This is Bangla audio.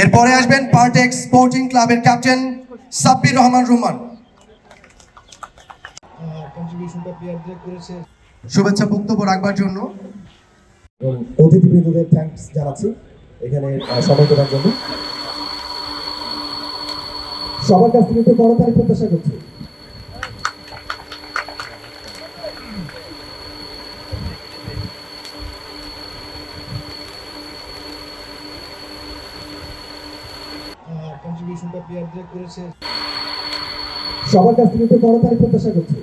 এরপরে আসবেন পার্টেক্স স্পোর্টিং ক্লাবের ক্যাপ্টেন সাব্বির রহমান রুমান। কন্ট্রিবিউশনটা প্লেয়ারদের করেছে। শুভেচ্ছা বক্তব্য রাখবার জন্য অতিথিবৃন্দদের থ্যাঙ্কস জানাচ্ছি এখানে সময় দেওয়ার জন্য। সবার কাছ থেকে একটু করতালি প্রত্যাশা করছি। কন্ট্রিবিউশনটা প্লেয়ারদের করেছে। সবার কাছ থেকে একটু করতালি প্রত্যাশা করছি।